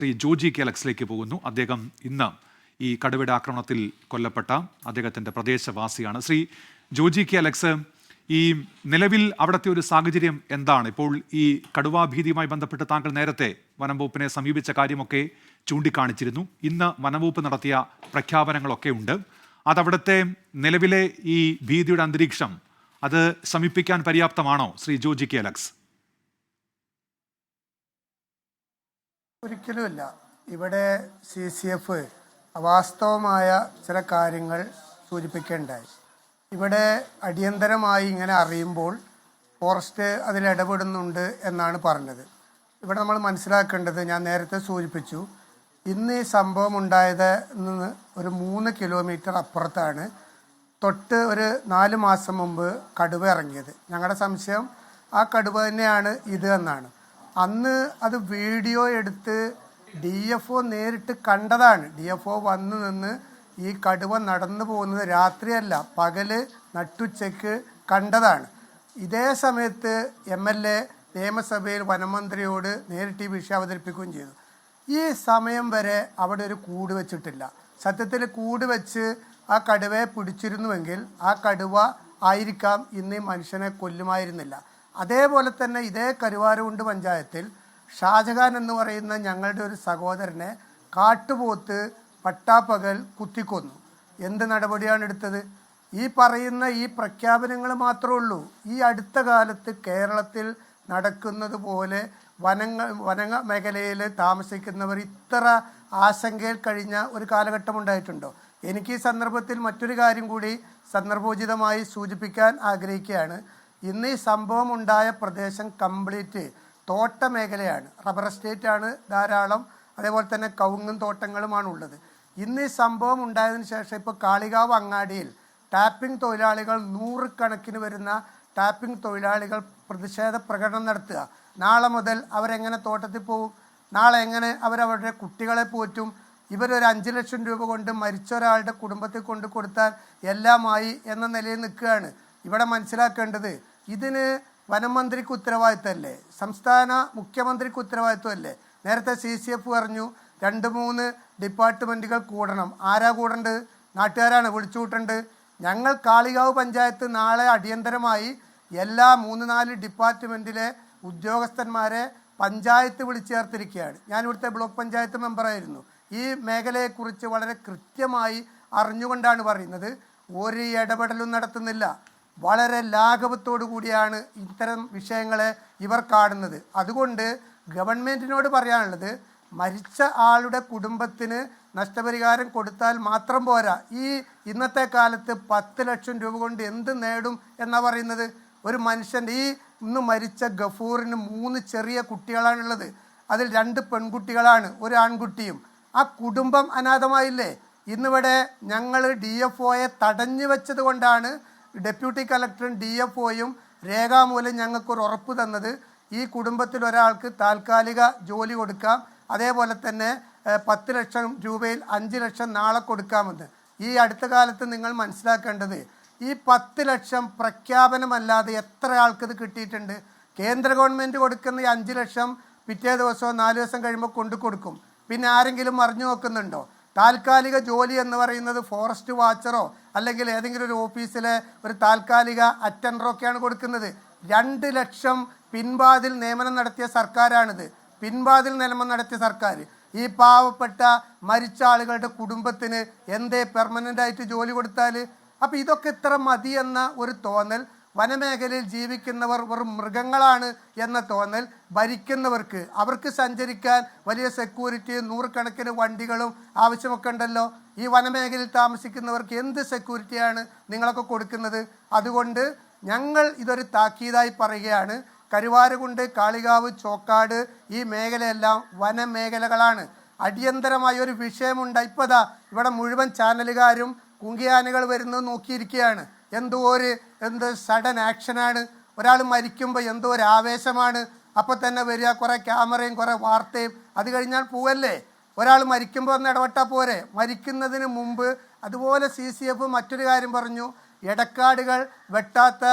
Shri Joji K അലക്സിലേക്ക് പോകുന്നു. അദ്ദേഹം ഇന്ന് ഈ കടുവയുടെ ആക്രമണത്തിൽ കൊല്ലപ്പെട്ട അദ്ദേഹത്തിൻ്റെ പ്രദേശവാസിയാണ്. ശ്രീ ജോജി കെ അലക്സ്, ഈ നിലവിൽ അവിടുത്തെ ഒരു സാഹചര്യം എന്താണ്? ഇപ്പോൾ ഈ കടുവാ ഭീതിയുമായി ബന്ധപ്പെട്ട് താങ്കൾ നേരത്തെ വനംവകുപ്പിനെ സമീപിച്ച കാര്യമൊക്കെ ചൂണ്ടിക്കാണിച്ചിരുന്നു. ഇന്ന് വനംവകുപ്പ് നടത്തിയ പ്രഖ്യാപനങ്ങളൊക്കെ ഉണ്ട്. അതവിടുത്തെ നിലവിലെ ഈ ഭീതിയുടെ അന്തരീക്ഷം അത് ശമിപ്പിക്കാൻ പര്യാപ്തമാണോ ശ്രീ ജോജി കെ അലക്സ്? ഒരിക്കലുമില്ല. ഇവിടെ CCF അവാസ്തവമായ ചില കാര്യങ്ങൾ സൂചിപ്പിക്കേണ്ടായി. ഇവിടെ അടിയന്തരമായി ഇങ്ങനെ അറിയുമ്പോൾ ഫോറസ്റ്റ് അതിൽ ഇടപെടുന്നുണ്ട് എന്നാണ് പറഞ്ഞത്. ഇവിടെ നമ്മൾ മനസ്സിലാക്കേണ്ടത്, ഞാൻ നേരത്തെ സൂചിപ്പിച്ചു, ഇന്ന് ഈ സംഭവം ഉണ്ടായത് നിന്ന് ഒരു 3 കിലോമീറ്റർ അപ്പുറത്താണ് തൊട്ട് ഒരു 4 മാസം മുമ്പ് കടുവ ഇറങ്ങിയത്. ഞങ്ങളുടെ സംശയം ആ കടുവ തന്നെയാണ് ഇത് എന്നാണ്. അന്ന് അത് വീഡിയോ എടുത്ത് DFO നേരിട്ട് കണ്ടതാണ്. DFO വന്ന് നിന്ന് ഈ കടുവ നടന്നു പോകുന്നത് രാത്രിയല്ല, പകല് നട്ടുച്ചയ്ക്ക് കണ്ടതാണ്. ഇതേ സമയത്ത് MLA നിയമസഭയിൽ വനമന്ത്രിയോട് നേരിട്ട് ഈ വിഷയം അവതരിപ്പിക്കുകയും ചെയ്തു. ഈ സമയം വരെ അവിടെ ഒരു കൂട് വെച്ചിട്ടില്ല. സത്യത്തിൽ കൂട് വെച്ച് ആ കടുവയെ പിടിച്ചിരുന്നുവെങ്കിൽ ആ കടുവ ആയിരിക്കാം ഇന്ന് മനുഷ്യനെ കൊല്ലുമായിരുന്നില്ല. അതേപോലെ തന്നെ ഇതേ കരുവാരകുണ്ട് പഞ്ചായത്തിൽ ഷാജഹാൻ എന്ന് പറയുന്ന ഞങ്ങളുടെ ഒരു സഹോദരനെ കാട്ടുപോത്ത് പട്ടാപ്പകൽ കുത്തിക്കൊന്നു. എന്ത് നടപടിയാണ് എടുത്തത്? ഈ പറയുന്ന ഈ പ്രഖ്യാപനങ്ങൾ മാത്രമേ ഉള്ളൂ. ഈ അടുത്ത കാലത്ത് കേരളത്തിൽ നടക്കുന്നത് പോലെ വന മേഖലയിൽ താമസിക്കുന്നവർ ഇത്ര ആശങ്കയിൽ കഴിഞ്ഞ ഒരു കാലഘട്ടം ഉണ്ടായിട്ടുണ്ടോ? എനിക്ക് ഈ സന്ദർഭത്തിൽ മറ്റൊരു കാര്യം കൂടി സന്ദർഭോചിതമായി സൂചിപ്പിക്കാൻ ആഗ്രഹിക്കുകയാണ്. ഇന്ന് ഈ സംഭവം ഉണ്ടായ പ്രദേശം കംപ്ലീറ്റ് തോട്ട മേഖലയാണ്, റബ്ബർ എസ്റ്റേറ്റാണ് ധാരാളം, അതേപോലെ തന്നെ കവുങ്ങും തോട്ടങ്ങളുമാണ് ഉള്ളത്. ഇന്ന് ഈ സംഭവം ഉണ്ടായതിനു ശേഷം ഇപ്പോൾ കാളികാവ് അങ്ങാടിയിൽ ടാപ്പിംഗ് തൊഴിലാളികൾ 100 കണക്കിന് വരുന്ന ടാപ്പിംഗ് തൊഴിലാളികൾ പ്രതിഷേധ പ്രകടനം നടത്തുക. നാളെ മുതൽ അവരെങ്ങനെ തോട്ടത്തിൽ പോകും? നാളെ എങ്ങനെ അവരവരുടെ കുട്ടികളെ പോറ്റും? ഇവരൊരു 5 ലക്ഷം രൂപ കൊണ്ട് മരിച്ച ഒരാളുടെ കുടുംബത്തിൽ കൊണ്ട് കൊടുത്താൽ എല്ലാമായി എന്ന നിലയിൽ നിൽക്കുകയാണ്. ഇവിടെ മനസ്സിലാക്കേണ്ടത്, ഇതിന് വനം മന്ത്രിക്ക് ഉത്തരവാദിത്തമല്ലേ? സംസ്ഥാന മുഖ്യമന്ത്രിക്ക് ഉത്തരവാദിത്തമല്ലേ? നേരത്തെ CCF പറഞ്ഞു 2-3 ഡിപ്പാർട്ട്മെൻറ്റുകൾ കൂടണം. ആരാ കൂടേണ്ടത്? നാട്ടുകാരാണ് വിളിച്ചു കൂട്ടേണ്ടത്. ഞങ്ങൾ കാളികാവ് പഞ്ചായത്ത് നാളെ അടിയന്തരമായി എല്ലാ 3-4 ഡിപ്പാർട്ട്മെൻറ്റിലെ ഉദ്യോഗസ്ഥന്മാരെ പഞ്ചായത്ത് വിളിച്ചു ചേർത്തിരിക്കുകയാണ്. ഞാൻ ഇവിടുത്തെ ബ്ലോക്ക് പഞ്ചായത്ത് മെമ്പറായിരുന്നു. ഈ മേഖലയെക്കുറിച്ച് വളരെ കൃത്യമായി അറിഞ്ഞുകൊണ്ടാണ് പറയുന്നത്. ഒരു ഇടപെടലും നടത്തുന്നില്ല. വളരെ ലാഘവത്തോടു കൂടിയാണ് ഇത്തരം വിഷയങ്ങളെ ഇവർ കാണുന്നത്. അതുകൊണ്ട് ഗവൺമെൻറ്റിനോട് പറയാനുള്ളത്, മരിച്ച ആളുടെ കുടുംബത്തിന് നഷ്ടപരിഹാരം കൊടുത്താൽ മാത്രം പോരാ. ഈ ഇന്നത്തെ കാലത്ത് 10 ലക്ഷം രൂപ കൊണ്ട് എന്ത് നേടും എന്നാണ് പറയുന്നത്? ഒരു മനുഷ്യൻ്റെ ഈ ഇന്ന് മരിച്ച ഗഫൂറിന് 3 ചെറിയ കുട്ടികളാണുള്ളത്. അതിൽ 2 പെൺകുട്ടികളാണ്, ഒരു ആൺകുട്ടിയും. ആ കുടുംബം അനാഥമായില്ലേ? ഇന്നിവിടെ ഞങ്ങൾ DFOയെ തടഞ്ഞു വെച്ചത് കൊണ്ടാണ് ഡെപ്യൂട്ടി കളക്ടറും DFOയും രേഖാമൂലം ഞങ്ങൾക്കൊരു ഉറപ്പ് തന്നത്. ഈ കുടുംബത്തിൽ ഒരാൾക്ക് താൽക്കാലിക ജോലി കൊടുക്കാം, അതേപോലെ തന്നെ 10 ലക്ഷം രൂപയിൽ 5 ലക്ഷം നാളെ കൊടുക്കാമെന്ന്. ഈ അടുത്ത കാലത്ത് നിങ്ങൾ മനസ്സിലാക്കേണ്ടത്, ഈ 10 ലക്ഷം പ്രഖ്യാപനമല്ലാതെ എത്ര ആൾക്കത് കിട്ടിയിട്ടുണ്ട്? കേന്ദ്ര ഗവൺമെൻറ് കൊടുക്കുന്ന ഈ 5 ലക്ഷം പിറ്റേ ദിവസമോ 4 ദിവസം കഴിയുമ്പോൾ കൊണ്ടു കൊടുക്കും. പിന്നെ ആരെങ്കിലും അറിഞ്ഞു നോക്കുന്നുണ്ടോ? താൽക്കാലിക ജോലി എന്ന് പറയുന്നത് ഫോറസ്റ്റ് വാച്ചറോ അല്ലെങ്കിൽ ഏതെങ്കിലും ഒരു ഓഫീസിലെ ഒരു താൽക്കാലിക അറ്റൻഡറൊക്കെയാണ് കൊടുക്കുന്നത്. 2 ലക്ഷം പിൻവാതിൽ നിയമനം നടത്തിയ സർക്കാരാണിത്. പിൻവാതിൽ നിയമനം നടത്തിയ സർക്കാർ ഈ പാവപ്പെട്ട മരിച്ച ആളുകളുടെ കുടുംബത്തിന് എന്തേ പെർമനൻ്റായിട്ട് ജോലി കൊടുത്താൽ? അപ്പോൾ ഇതൊക്കെ ഇത്ര മതി എന്ന ഒരു തോന്നൽ, വനമേഖലയിൽ ജീവിക്കുന്നവർ വെറും മൃഗങ്ങളാണ് എന്ന തോന്നൽ ഭരിക്കുന്നവർക്ക്, അവർക്ക് സഞ്ചരിക്കാൻ വലിയ സെക്യൂരിറ്റി 100 കണക്കിന് വണ്ടികളും ആവശ്യമൊക്കെ ഉണ്ടല്ലോ. ഈ വനമേഖലയിൽ താമസിക്കുന്നവർക്ക് എന്ത് സെക്യൂരിറ്റിയാണ് നിങ്ങളൊക്കെ കൊടുക്കുന്നത്? അതുകൊണ്ട് ഞങ്ങൾ ഇതൊരു താക്കീതായി പറയുകയാണ്. കരുവാരകുണ്ട്, കാളികാവ്, ചോക്കാട് ഈ മേഖലയെല്ലാം വനമേഖലകളാണ്. അടിയന്തരമായ ഒരു വിഷയമുണ്ട്. ഇപ്പോൾ ഇവിടെ മുഴുവൻ ചാനലുകാരും കുങ്കിയാനകൾ വരുന്നത് നോക്കിയിരിക്കുകയാണ്. എന്ത് സഡൻ ആക്ഷനാണ്. ഒരാൾ മരിക്കുമ്പോൾ എന്തോ ഒരു ആവേശമാണ്. അപ്പോൾ തന്നെ വരിക, കുറേ ക്യാമറയും കുറേ വാർത്തയും, അത് കഴിഞ്ഞാൽ പോവല്ലേ. ഒരാൾ മരിക്കുമ്പോൾ ഒന്ന് ഇടപെട്ടാൽ പോരെ? മരിക്കുന്നതിന് മുമ്പ് അതുപോലെ CCF മറ്റൊരു കാര്യം പറഞ്ഞു, ഇടക്കാടുകൾ വെട്ടാത്ത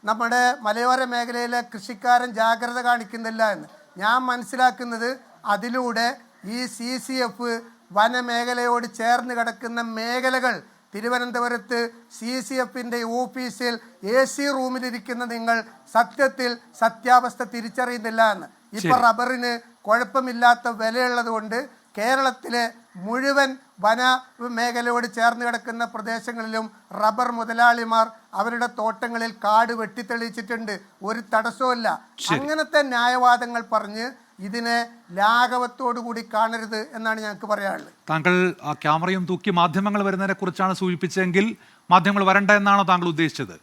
നമ്മുടെ മലയോര മേഖലയിലെ കൃഷിക്കാരൻ ജാഗ്രത കാണിക്കുന്നില്ല എന്ന്. ഞാൻ മനസ്സിലാക്കുന്നത് അതിലൂടെ ഈ CCF വനമേഖലയോട് ചേർന്ന് കിടക്കുന്ന മേഖലകൾ തിരുവനന്തപുരത്ത് CCFന്റെ ഓഫീസിൽ AC റൂമിലിരിക്കുന്ന നിങ്ങൾ സത്യത്തിൽ സത്യാവസ്ഥ തിരിച്ചറിയുന്നില്ല എന്ന്. ഇപ്പൊ റബ്ബറിന് കുഴപ്പമില്ലാത്ത വിലയുള്ളത് കൊണ്ട് കേരളത്തിലെ മുഴുവൻ വന മേഖലയോട് ചേർന്ന് കിടക്കുന്ന പ്രദേശങ്ങളിലും റബ്ബർ മുതലാളിമാർ അവരുടെ തോട്ടങ്ങളിൽ കാട് വെട്ടിത്തെളിയിച്ചിട്ടുണ്ട്. ഒരു തടസ്സവുമില്ല. അങ്ങനത്തെ ന്യായവാദങ്ങൾ പറഞ്ഞ് ഇതിനെ ലാഘവത്തോടു കൂടി കാണരുത് എന്നാണ് ഞങ്ങൾക്ക് പറയാനുള്ളത്. താങ്കൾ ആ ക്യാമറയും തൂക്കി മാധ്യമങ്ങൾ വരുന്നതിനെ കുറിച്ചാണ് സൂചിപ്പിച്ചതെങ്കിൽ മാധ്യമങ്ങൾ വരണ്ട എന്നാണോ താങ്കൾ ഉദ്ദേശിച്ചത്?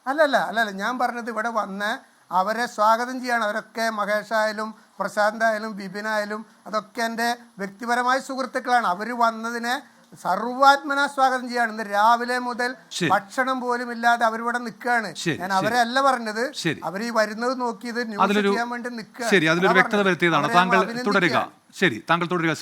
അല്ലല്ല ഞാൻ പറഞ്ഞത് ഇവിടെ വന്ന് അവരെ സ്വാഗതം ചെയ്യാണ്. അവരൊക്കെ മഹേഷായാലും പ്രശാന്തായാലും ബിപിനായാലും അതൊക്കെ എൻ്റെ വ്യക്തിപരമായ സുഹൃത്തുക്കളാണ്. അവർ വന്നതിനെ സർവാത്മന സ്വാഗതം ചെയ്യാണ്. ഇന്ന് രാവിലെ മുതൽ ഭക്ഷണം പോലും ഇല്ലാതെ അവരിവിടെ നിൽക്കുകയാണ്. ഞാൻ അവരെ അല്ല പറഞ്ഞത്, അവർ ഈ വരുന്നത് നോക്കിയത് ന്യൂസ് ചെയ്യാൻ വേണ്ടി നിൽക്കുക. ശരി, അതിലൊരു വ്യക്തത വരുത്തിയതാണ്. താങ്കൾ തുടരുക. ശരി, താങ്കൾ തുടരുക.